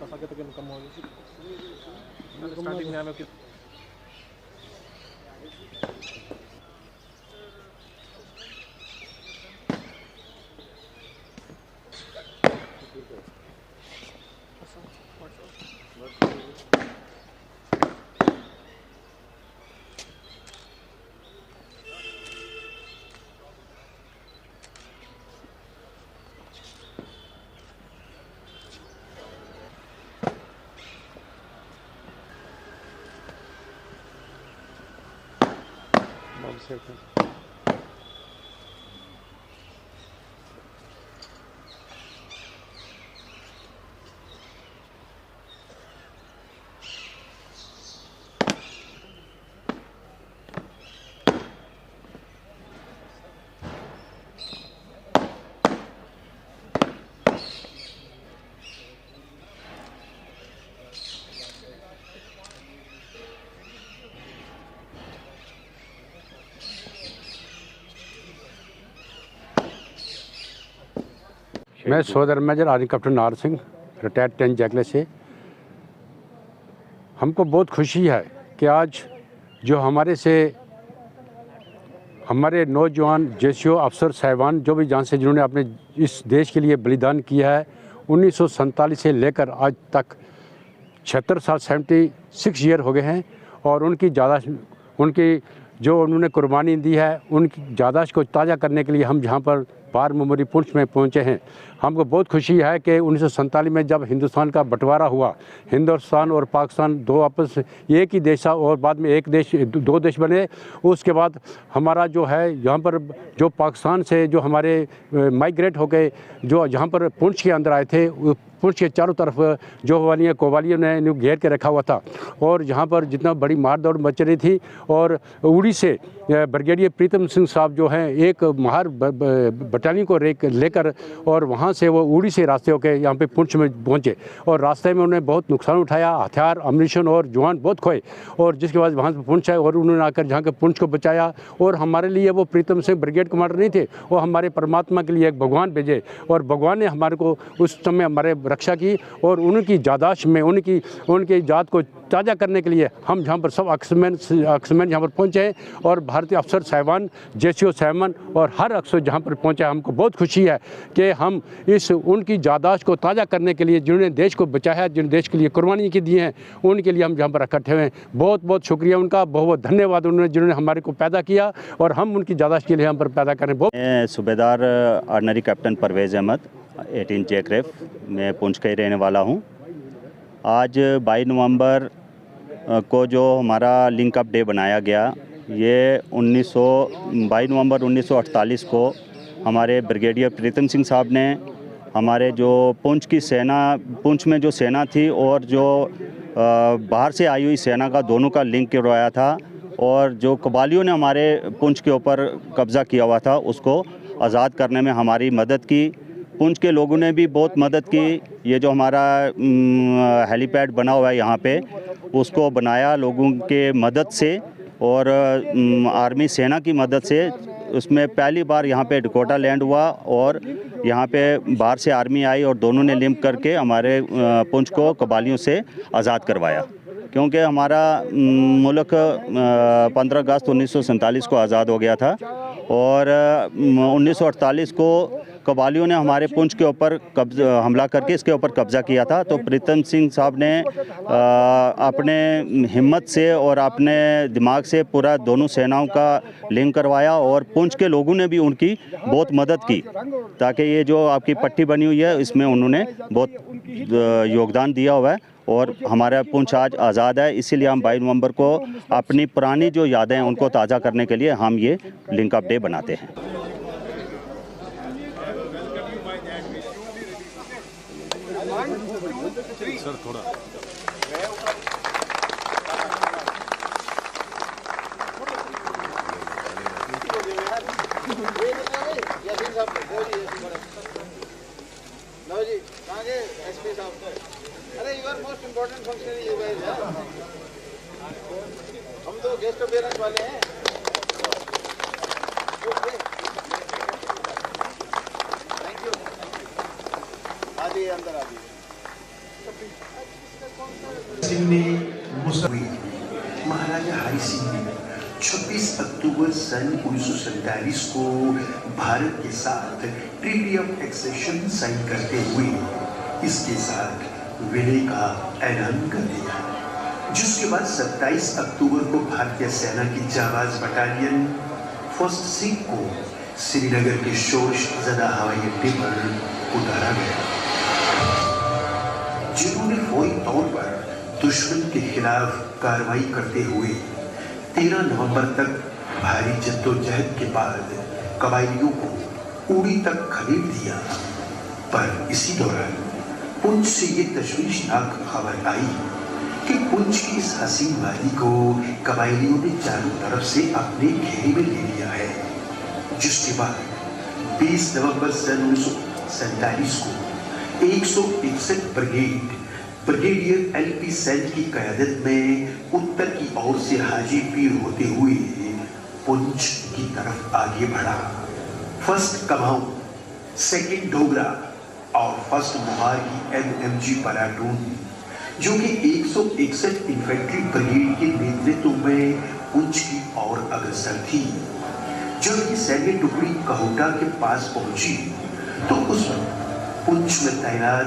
sakit ke kamu starting में मैं सोदर मेजर आर्मी कैप्टन नार सिंह रिटायर्ड 10 जैकले से। हमको बहुत खुशी है कि आज जो हमारे नौजवान जेसीओ अफसर साहिबान जो भी जान से जिन्होंने अपने इस देश के लिए बलिदान किया है 1947 से लेकर आज तक 76 साल 76 ईयर हो गए हैं और उनकी जो उन्होंने कुर्बानी दी है उनकी याददाश्त को ताज़ा करने के लिए हम जहाँ पर वार मेमोरी पुंछ में पहुँचे हैं। हमको बहुत खुशी है कि 1947 में जब हिंदुस्तान का बंटवारा हुआ, हिंदुस्तान और पाकिस्तान दो आपस एक ही देश था और बाद में दो देश बने। उसके बाद हमारा जो है यहाँ पर जो पाकिस्तान से जो हमारे माइग्रेट हो गए जो जहाँ पर पुंछ के अंदर आए थे, पुंछ के चारों तरफ जो कोवालियों ने घेर के रखा हुआ था और जहाँ पर जितना बड़ी मार दौड़ मच रही थी और उड़ी से ब्रिगेडियर प्रीतम सिंह साहब जो हैं एक महार बटालियन को लेकर और वहाँ से वो उड़ी से रास्ते होकर यहाँ पे पुंछ में पहुँचे और रास्ते में उन्होंने बहुत नुकसान उठाया, हथियार अम्युनिशन और जवान बहुत खोए और जिसके बाद वहाँ से पुंछ आए और उन्होंने आकर जहाँ के पुंछ को बचाया। और हमारे लिए वो प्रीतम सिंह ब्रिगेड कमांडर नहीं थे, वो हमारे परमात्मा के लिए एक भगवान भेजे और भगवान ने हमारे को उस समय हमारे रक्षा की और उनकी याददाश्त में उनकी याद को ताज़ा करने के लिए हम जहाँ पर सब अक्समैन जहाँ पर पहुँचे हैं और भारतीय अफसर साहिबान जेसीओ साहिबान और हर अफसर जहाँ पर पहुँचे। हमको बहुत खुशी है कि हम उनकी याददाश्त को ताज़ा करने के लिए जिन्होंने देश को बचाया, जिन्होंने देश के लिए कुर्बानी की दी है, उनके लिए हम जहाँ पर इकट्ठे हुए हैं। बहुत बहुत शुक्रिया उनका, बहुत बहुत धन्यवाद उन्होंने जिन्होंने हमारे को पैदा किया और हम उनकी याददाश्त के लिए हम पर पैदा करें। मैं सूबेदार ऑर्डिनरी कैप्टन परवेज़ अहमद 18 जैकरेफ में पुंछ का ही रहने वाला हूँ। आज 22 नवंबर को जो हमारा लिंक अप डे बनाया गया, ये 22 नवंबर 1948 को हमारे ब्रिगेडियर प्रीतम सिंह साहब ने हमारे जो पुंछ में जो सेना थी और जो बाहर से आई हुई सेना का दोनों का लिंक करवाया था और जो कबालियों ने हमारे पुंछ के ऊपर कब्ज़ा किया हुआ था उसको आज़ाद करने में हमारी मदद की। पुंछ के लोगों ने भी बहुत मदद की। ये जो हमारा हेलीपैड बना हुआ है यहाँ पे, उसको बनाया लोगों के मदद से और आर्मी सेना की मदद से। उसमें पहली बार यहाँ पे डकोटा लैंड हुआ और यहाँ पे बाहर से आर्मी आई और दोनों ने लिंक करके हमारे पुंछ को कबालियों से आज़ाद करवाया। क्योंकि हमारा मुल्क 15 अगस्त 1947 को आज़ाद हो गया था और 1948 को कबालियों ने हमारे पुंछ के ऊपर हमला करके इसके ऊपर कब्ज़ा किया था। तो प्रीतम सिंह साहब ने अपने हिम्मत से और अपने दिमाग से पूरा दोनों सेनाओं का लिंक करवाया और पुंछ के लोगों ने भी उनकी बहुत मदद की ताकि ये जो आपकी पट्टी बनी हुई है इसमें उन्होंने बहुत योगदान दिया हुआ है और हमारा पुंछ आज आज़ाद है। इसीलिए हम 22 नवंबर को अपनी पुरानी जो यादें हैं उनको ताज़ा करने के लिए हम ये लिंक अप डे बनाते हैं। सर थोड़ा अरे you are most important function you guys है। हम तो गेस्ट अपियरेंस वाले हैं। Thank you. आ जाइए अंदर आ जाइए। सन 1947 को भारत के साथ ट्रीटी ऑफ एक्सेशन साइन करते हुए इसके साथ विलय का ऐलान कर दिया, जिसके बाद 27 अक्टूबर को भारतीय सेना की जाबाज बटालियन फर्स्ट सिख को श्रीनगर के शोरशज़दा हवाई अड्डे पर उतारा गया, जिन्होंने फौरी तौर पर दुश्मन के खिलाफ कार्रवाई करते हुए 13 नवंबर तक भारी जद्दोजहद के बाद कबायलियों को उड़ी तक खदेड़ दिया। पर इसी दौरान पुंछ से ये तशवीशनाक खबर आई कि पुंछ की इस हसीन वादी को कबायलियों ने चारों तरफ से अपने घेरे में ले लिया है, जिसके बाद 20 नवंबर सन 1947 को 161 ब्रिगेडियर एलपी सेन की क़यादत में उत्तर की ओर से हाजी पीर होते हुए पुंछ की तरफ आगे बढ़ा। फर्स्ट कमाऊं, सेकंड डोगरा और फर्स्ट मोहार की एमएमजी प्लाटून, जो कि 161 इन्फेंट्री ब्रिगेड के नेतृत्व में पुंछ की ओर अग्रसर थी। जब ये सैन्य टुकड़ी कहोटा के पास पहुंची तो उस वक्त पुंछ में तैनात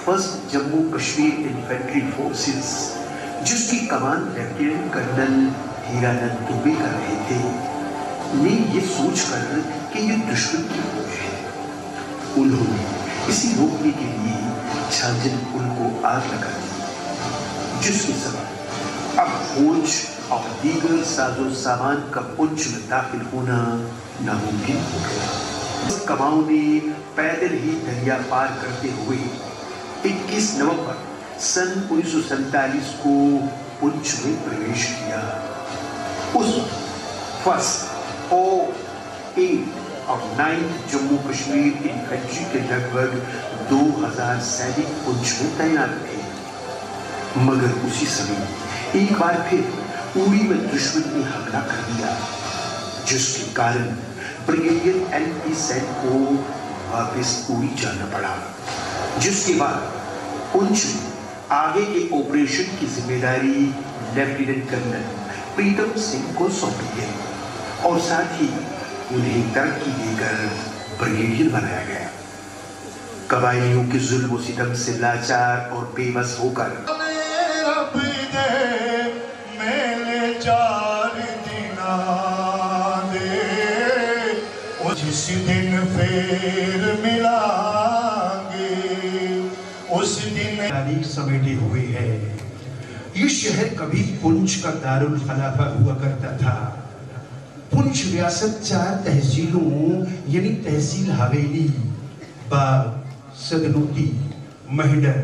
first Jammu Kashmir infantry forces, जिसकी कमान लेफ्टिनेंट कर्नल हीरानंद दुबे कर रहे थे, ने ये सोचकर कि ये दुश्मन की फौज है, उन्होंने इसे रोकने के लिए झांझन पुल को आग लगा दी, जिसके सबब अब फौज और दीगर साजो सामान का पुंछ में दाखिल होना नामुमकिन हो गया। कमाओं ने पैदल ही दरिया पार करते हुए 21 नवंबर सन 1947 को पुंछ में प्रवेश किया। उस फर्स्ट O8 और 9th जम्मू कश्मीर इन्फेंट्री के लगभग 2000 सैनिक पुंछ में तैनात थे, मगर उसी समय एक बार फिर उड़ी में दुश्मन ने हमला कर दिया, जिसके कारण ब्रिगेडियर एलपी सेन को वापस उड़ी जाना पड़ा, जिसके बाद पुंछ में आगे के ऑपरेशन की जिम्मेदारी लेफ्टिनेंट कर्नल प्रीतम सिंह को सौंपी गई और साथ ही उन्हें तरक्की देकर ब्रिगेडियर बनाया गया। कबायलियों के जुल्म सितम से लाचार और बेबस होकर जिस दिन फिर मिलांगे उस दिन तारीख समेटे हुए है। ये शहर कभी पुंछ का दारुल खलाफा हुआ करता था। पुंछ रियासत 4 तहसीलों यानी तहसील हवेली, बाग, सदनूती, महिडर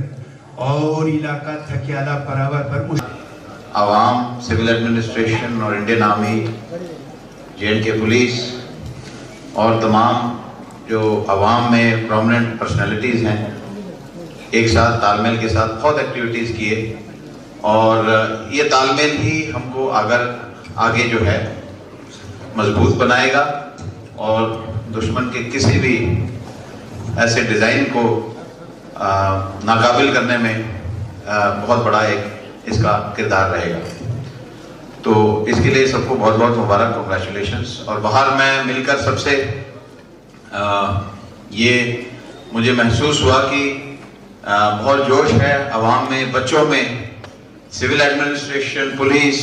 और इलाका थकियाला परावर पर आवाम, सिविल एडमिनिस्ट्रेशन और इंडियन आर्मी, जे&के पुलिस और तमाम जो आवाम में प्रोमिनेंट पर्सनालिटीज़ हैं, एक साथ तालमेल के साथ बहुत एक्टिविटीज़ किए और ये तालमेल ही हमको आगे जो है मजबूत बनाएगा और दुश्मन के किसी भी ऐसे डिज़ाइन को नाकाबिल करने में बहुत बड़ा एक इसका किरदार रहेगा। तो इसके लिए सबको बहुत बहुत मुबारक, कॉन्ग्रेचुलेशंस। और बाहर मैं मिलकर सबसे ये मुझे महसूस हुआ कि बहुत जोश है आवाम में, बच्चों में। सिविल एडमिनिस्ट्रेशन, पुलिस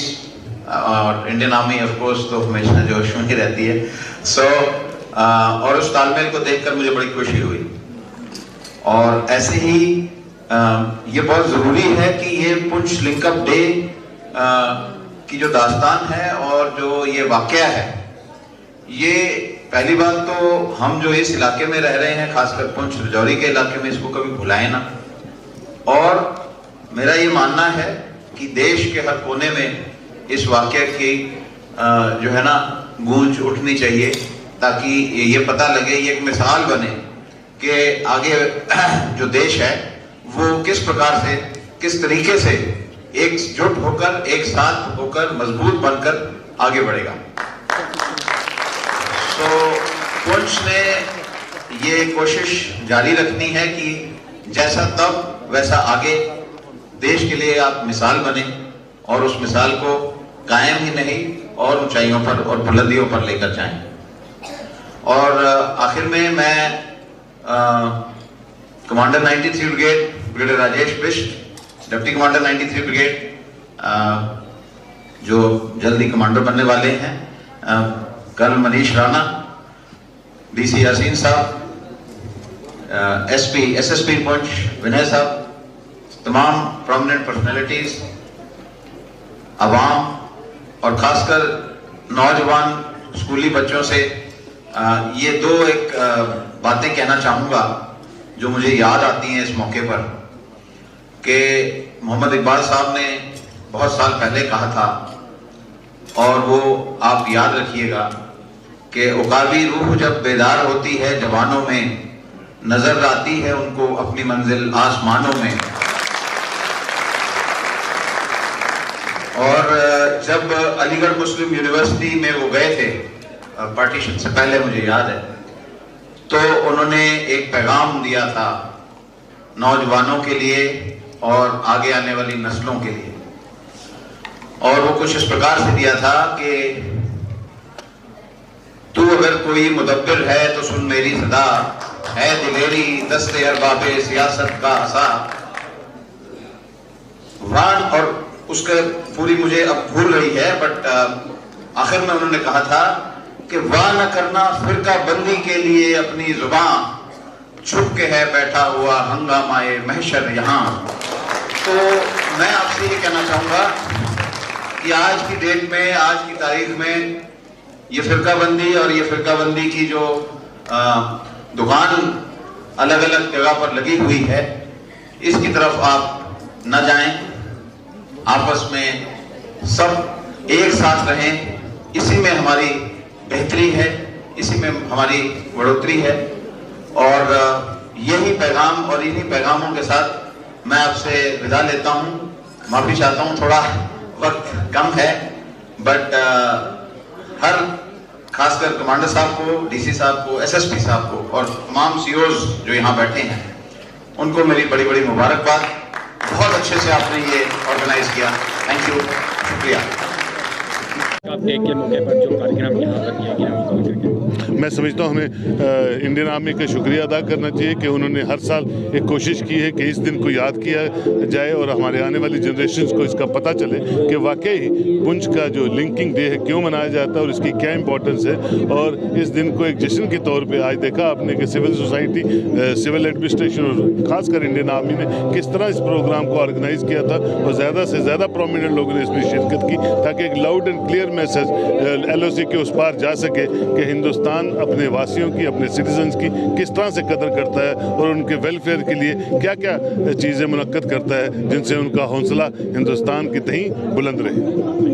और इंडियन आर्मी ऑफ कोर्स तो हमेशा जोश में ही रहती है। और उस तालमेल को देखकर मुझे बड़ी खुशी हुई। और ऐसे ही ये बहुत ज़रूरी है कि ये पुंछ लिंकअप डे की जो दास्तान है और जो ये वाक़या है, ये पहली बात तो हम जो इस इलाके में रह रहे हैं, खासकर पुंछ रजौरी के इलाके में, इसको कभी भुलाएं ना। और मेरा ये मानना है कि देश के हर कोने में इस वाक़या की जो है ना गूंज उठनी चाहिए, ताकि ये पता लगे, ये एक मिसाल बने कि आगे जो देश है वो किस प्रकार से, किस तरीके से एकजुट होकर, एक साथ होकर, मजबूत बनकर आगे बढ़ेगा। तो पुंछ ने ये कोशिश जारी रखनी है कि जैसा तब वैसा आगे देश के लिए आप मिसाल बने और उस मिसाल को कायम ही नहीं और ऊंचाइयों पर और बुलंदियों पर लेकर जाएं। और आखिर में मैं commander 93 brigade brigadier Rajesh Bisht, deputy commander 93 brigade जो जल्दी कमांडर बनने वाले हैं, कर्नल मनीष राणा, डीसी यासीन साहब, एसपी एसएसपी पुंछ विनय साहब, तमाम प्रोमिनेंट पर्सनैलिटीज, अवाम और खासकर नौजवान स्कूली बच्चों से ये दो एक बातें कहना चाहूँगा जो मुझे याद आती हैं इस मौके पर, कि मोहम्मद इकबाल साहब ने बहुत साल पहले कहा था, और वो आप याद रखिएगा कि उकाबी रूह जब बेदार होती है जवानों में, नजर आती है उनको अपनी मंजिल आसमानों में। और जब अलीगढ़ मुस्लिम यूनिवर्सिटी में वो गए थे पार्टीशन से पहले, मुझे याद है, तो उन्होंने एक पैगाम दिया था नौजवानों के लिए और आगे आने वाली नस्लों के लिए, और वो कुछ इस प्रकार से दिया था कि तू अगर कोई मुदब्बिर है तो सुन मेरी सदा, है दिलेरी दस्ते अरबाबे सियासत का आसा। वान, और उसके पूरी मुझे अब भूल रही है, बट आखिर में उन्होंने कहा था कि वाह न करना फिरका बंदी के लिए अपनी जुबान, छुप के है बैठा हुआ हंगामाए महशर यहाँ। तो मैं आपसे ये कहना चाहूँगा कि आज की डेट में, आज की तारीख में ये फिरकाबंदी और ये फिरकाबंदी की जो दुकान अलग अलग जगह पर लगी हुई है, इसकी तरफ आप न जाएं। आपस में सब एक साथ रहें, इसी में हमारी बेहतरी है, इसी में हमारी बढ़ोतरी है। और यही पैगाम और इन्हीं पैगामों के साथ मैं आपसे विदा लेता हूँ। माफ़ी चाहता हूँ, थोड़ा वक्त कम है, बट हर खासकर कमांडर साहब को, डीसी साहब को, एसएसपी साहब को और तमाम सीओज जो यहाँ बैठे हैं, उनको मेरी बड़ी बड़ी मुबारकबाद। बहुत अच्छे से आपने ये ऑर्गेनाइज किया, थैंक यू, शुक्रिया। डे के मौके पर जो कार्यक्रम यहाँ पर किया गया, मैं समझता हूँ हमें इंडियन आर्मी का शुक्रिया अदा करना चाहिए कि उन्होंने हर साल एक कोशिश की है कि इस दिन को याद किया जाए और हमारे आने वाली जनरेशन्स को इसका पता चले कि वाकई पुंछ का जो लिंकिंग डे है क्यों मनाया जाता है और इसकी क्या इंपॉर्टेंस है। और इस दिन को एक जश्न के तौर पे आज देखा आपने कि सिविल सोसाइटी, सिविल एडमिनिस्ट्रेशन और ख़ासकर इंडियन आर्मी ने किस तरह इस प्रोग्राम को ऑर्गेनाइज किया था और ज़्यादा से ज़्यादा प्रोमिनेंट लोगों ने इसमें शिरकत की, ताकि एक loud and clear message LOC के उस पार जा सके कि हिंदुस्तान अपने वासियों की, अपने सिटीजन्स की किस तरह से कदर करता है और उनके वेलफेयर के लिए क्या क्या चीज़ें मुनक्कद करता है, जिनसे उनका हौसला हिंदुस्तान की तहीं बुलंद रहे।